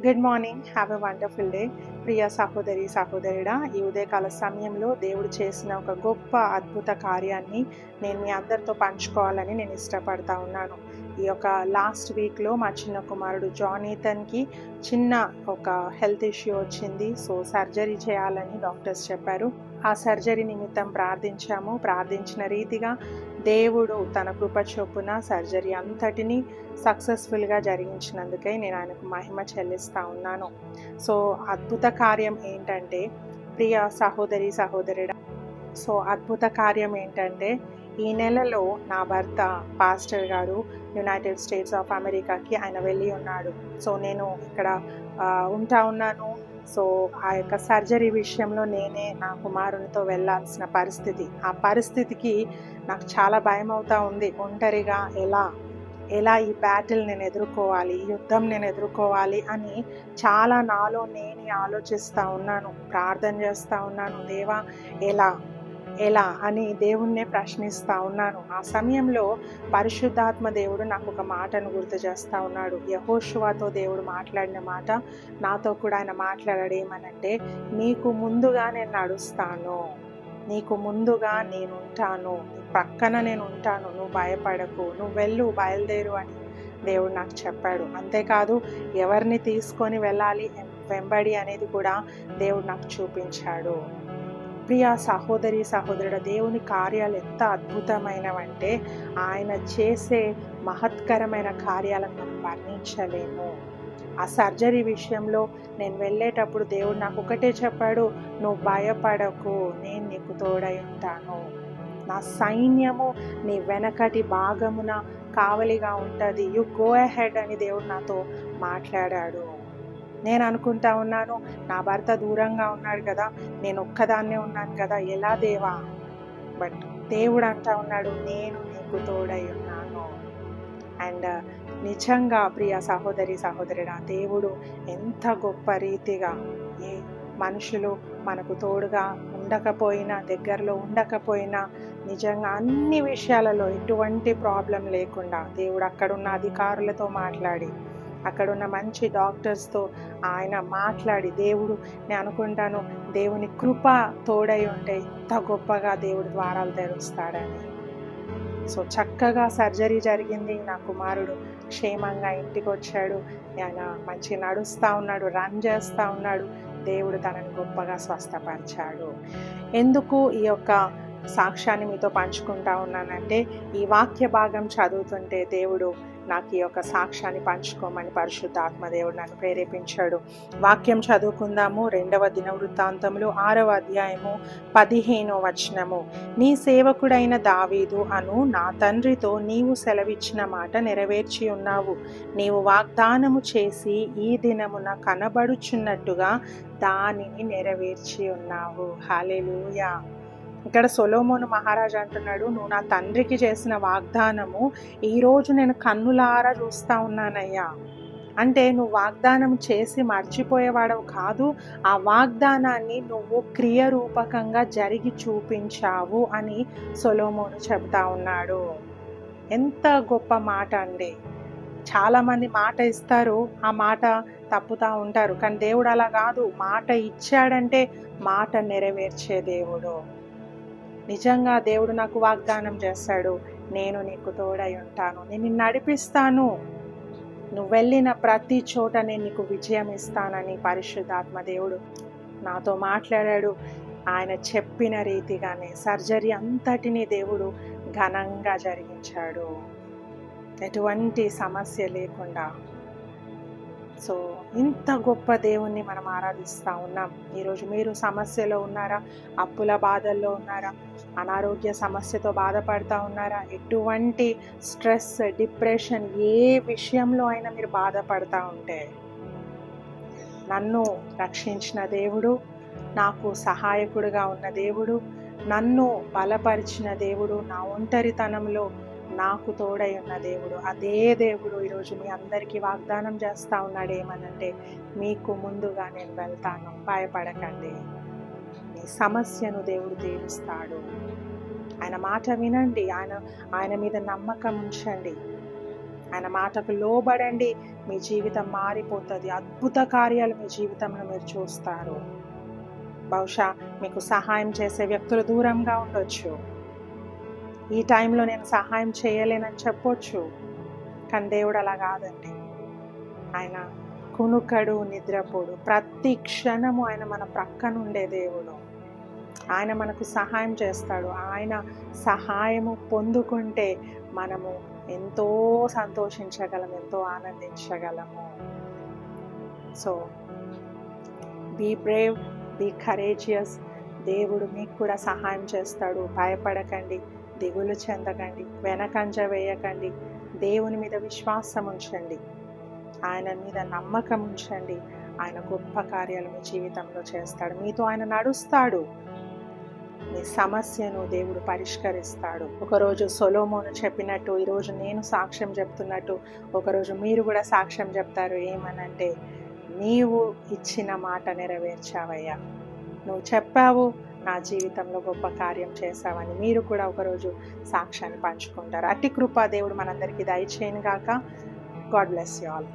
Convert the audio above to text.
Good morning. Have a wonderful day. ప్రియ సహోదరి సహోదరుడా, ఈ ఉదయకాల సమయంలో దేవుడు చేసిన ఒక గొప్ప అద్భుత కార్యాన్ని నేను మీ అందరితో పంచుకోవాలని నేను ఇష్టపడతా ఉన్నాను. ఈ యొక్క లాస్ట్ వీక్లో మా చిన్న కుమారుడు జానీతన్కి చిన్న ఒక హెల్త్ ఇష్యూ వచ్చింది. సో సర్జరీ చేయాలని డాక్టర్స్ చెప్పారు. ఆ సర్జరీ నిమిత్తం ప్రార్థించిన రీతిగా దేవుడు తన కృప చొప్పున సర్జరీ అంతటినీ సక్సెస్ఫుల్గా జరిగించినందుకై నేను ఆయనకు మహిమ చెల్లిస్తూ ఉన్నాను. సో అద్భుత కార్యం ఏంటంటే, ప్రియ సహోదరి సహోదరుడా, అద్భుత కార్యం ఏంటంటే ఈ నెలలో నా భర్త పాస్టర్ గారు యునైటెడ్ స్టేట్స్ ఆఫ్ అమెరికాకి ఆయన వెళ్ళి ఉన్నాడు. సో నేను ఇక్కడ ఉంటా ఉన్నాను. సో ఆ యొక్క సర్జరీ విషయంలో నేనే నా కుమారునితో వెళ్ళాల్సిన పరిస్థితి. ఆ పరిస్థితికి నాకు చాలా భయం అవుతా ఉంది. ఒంటరిగా ఎలా ఈ బ్యాటిల్ నేను ఎదుర్కోవాలి, ఈ యుద్ధం నేను ఎదుర్కోవాలి అని చాలా నాలో నేనే ఆలోచిస్తూ ఉన్నాను, ప్రార్థన చేస్తూ ఉన్నాను. దేవా ఎలా అని దేవుణ్ణే ప్రశ్నిస్తూ ఉన్నాను. ఆ సమయంలో పరిశుద్ధాత్మ దేవుడు నాకు ఒక మాటను గుర్తు చేస్తూ ఉన్నాడు. యెహోషువతో దేవుడు మాట్లాడిన మాట నాతో కూడా ఆయన మాట్లాడాడు. ఏమనంటే, నీకు ముందుగా నేను నడుస్తాను, నీకు ముందుగా నేనుంటాను, నీ పక్కన నేను ఉంటాను, నువ్వు భయపడకు, నువ్వు బయలుదేరు అని దేవుడు నాకు చెప్పాడు. అంతేకాదు ఎవరిని తీసుకొని వెళ్ళాలి వెంబడి అనేది కూడా దేవుడు నాకు చూపించాడు. ప్రియ సహోదరి సహోదరుడు, దేవుని కార్యాలు ఎంత అద్భుతమైనవంటే ఆయన చేసే మహత్కరమైన కార్యాలను మనం వర్ణించలేము. ఆ సర్జరీ విషయంలో నేను వెళ్ళేటప్పుడు దేవుడు నాకు ఒకటే చెప్పాడు, నువ్వు భయపడకు, నేను నీకు తోడై ఉంటాను, నా సైన్యము నీ వెనకటి భాగమున కావలిగా ఉంటుంది, యు గో అహెడ్ అని దేవుడు నాతో మాట్లాడాడు. నేను అనుకుంటా ఉన్నాను, నా భర్త దూరంగా ఉన్నాడు కదా, నేను ఒక్కదాన్నే ఉన్నాను కదా, ఎలా దేవా? బట్ దేవుడు అంటా ఉన్నాడు, నేను నీకు తోడై ఉన్నాను. అండ్ నిజంగా ప్రియ సహోదరి సహోదరుడా, దేవుడు ఎంత గొప్ప రీతిగా, ఏ మనుషులు మనకు తోడుగా ఉండకపోయినా, దగ్గరలో ఉండకపోయినా, నిజంగా అన్ని విషయాలలో ఎటువంటి ప్రాబ్లం లేకుండా దేవుడు అక్కడున్న అధికారులతో మాట్లాడి, అక్కడున్న మంచి డాక్టర్స్తో ఆయన మాట్లాడి, దేవుడు నేను అనుకుంటాను దేవుని కృప తోడై ఉంటే ఎంత గొప్పగా దేవుడు ద్వారాలు తెరుస్తాడని. సో చక్కగా సర్జరీ జరిగింది. నా కుమారుడు క్షేమంగా ఇంటికి వచ్చాడు. ఆయన మంచి నడుస్తూ ఉన్నాడు, రన్ చేస్తూ ఉన్నాడు. దేవుడు తనని గొప్పగా స్వస్థపరిచాడు. ఎందుకు ఈ యొక్క సాక్ష్యాన్ని మీతో పంచుకుంటా ఉన్నానంటే, ఈ వాక్య భాగం చదువుతుంటే దేవుడు నాకు ఈ యొక్క సాక్ష్యాన్ని పంచుకోమని పరిశుద్ధాత్మ దేవుడు నన్ను ప్రేరేపించాడు. వాక్యం చదువుకుందాము. 2వ దినవృత్తాంతములు 6వ అధ్యాయము 15వ వచనము. నీ సేవకుడైన దావీదు అను నా తండ్రితో నీవు సెలవిచ్చిన మాట నెరవేర్చి ఉన్నావు. నీవు వాగ్దానము చేసి ఈ దినమున కనబడుచున్నట్టుగా దానిని నెరవేర్చి ఉన్నావు. హల్లెలూయా. ఇక్కడ సొలొమోను మహారాజు అంటున్నాడు, నువ్వు నా తండ్రికి చేసిన వాగ్దానము ఈరోజు నేను కన్నులారా చూస్తూ ఉన్నానయ్యా. అంటే నువ్వు వాగ్దానం చేసి మర్చిపోయేవాడవు కాదు, ఆ వాగ్దానాన్ని నువ్వు క్రియారూపకంగా జరిగి చూపించావు అని సొలొమోను చెబుతా ఉన్నాడు. ఎంత గొప్ప మాట అండి. చాలామంది మాట ఇస్తారు, ఆ మాట తప్పుతూ ఉంటారు. కానీ దేవుడు అలా కాదు. మాట ఇచ్చాడంటే మాట నెరవేర్చే దేవుడు. నిజంగా దేవుడు నాకు వాగ్దానం చేస్తాడు, నేను నీకు తోడై ఉంటాను, నేను నిన్ను నడిపిస్తాను, నువ్వు వెళ్ళిన ప్రతి చోట నేను నీకు విజయం ఇస్తానని పరిశుద్ధాత్మ దేవుడు నాతో మాట్లాడాడు. ఆయన చెప్పిన రీతిగానే సర్జరీ అంతటినీ దేవుడు ఘనంగా జరిగించాడు, ఎటువంటి సమస్య లేకుండా. సో ఇంత గొప్ప దేవుణ్ణి మనం ఆరాధిస్తూ ఉన్నాం. ఈరోజు మీరు సమస్యలో ఉన్నారా? అప్పుల బాధల్లో ఉన్నారా? అనారోగ్య సమస్యతో బాధపడుతూ ఉన్నారా? ఎటువంటి స్ట్రెస్, డిప్రెషన్, ఏ విషయంలో అయినా మీరు బాధపడుతూ ఉంటే, నన్ను రక్షించిన దేవుడు, నాకు సహాయకుడిగా ఉన్న దేవుడు, నన్ను బలపరిచిన దేవుడు, నా ఒంటరితనంలో నాకు తోడై ఉన్న దేవుడు, అదే దేవుడు ఈరోజు మీ అందరికీ వాగ్దానం చేస్తూ ఉన్నాడు. ఏమనంటే, మీకు ముందుగా నేను వెళ్తాను, భయపడకండి, మీ సమస్యను దేవుడు తీరుస్తాడు. ఆయన మాట వినండి, ఆయన మీద నమ్మకం ఉంచండి, ఆయన మాటకు లోబడండి. మీ జీవితం మారిపోతుంది. అద్భుత కార్యాలు మీ జీవితంలో మీరు చూస్తారు. బహుశా మీకు సహాయం చేసే వ్యక్తులు దూరంగా ఉండొచ్చు. ఈ టైంలో నేను సహాయం చేయలేనని చెప్పొచ్చు. కానీ దేవుడు అలా కాదండి. ఆయన కునుకడు, నిద్రపోడు. ప్రతి క్షణము ఆయన మన ప్రక్కన ఉండే దేవుడు. ఆయన మనకు సహాయం చేస్తాడు. ఆయన సహాయము పొందుకుంటే మనము ఎంతో సంతోషించగలం, ఎంతో ఆనందించగలము. So be brave, be courageous. దేవుడు మీకు కూడా సహాయం చేస్తాడు. భయపడకండి, దిగులు చెందకండి, వెనకంజ వేయకండి. దేవుని మీద విశ్వాసం ఉంచండి, ఆయన మీద నమ్మకం ఉంచండి. ఆయన గొప్ప కార్యాలు మీ జీవితంలో చేస్తాడు. మీతో ఆయన నడుస్తాడు. మీ సమస్యను దేవుడు పరిష్కరిస్తాడు. ఒకరోజు సొలొమోను చెప్పినట్టు ఈరోజు నేను సాక్ష్యం చెప్తున్నట్టు ఒకరోజు మీరు కూడా సాక్ష్యం చెప్తారు. ఏమనంటే, నీవు ఇచ్చిన మాట నెరవేర్చావయ్యా, నువ్వు చెప్పావు, నా జీవితంలో గొప్ప కార్యం చేశావని మీరు కూడా ఒకరోజు సాక్ష్యాన్ని పంచుకుంటారు. అట్టి కృప దేవుడు మనందరికీ దయచేయను గాక. God bless you all.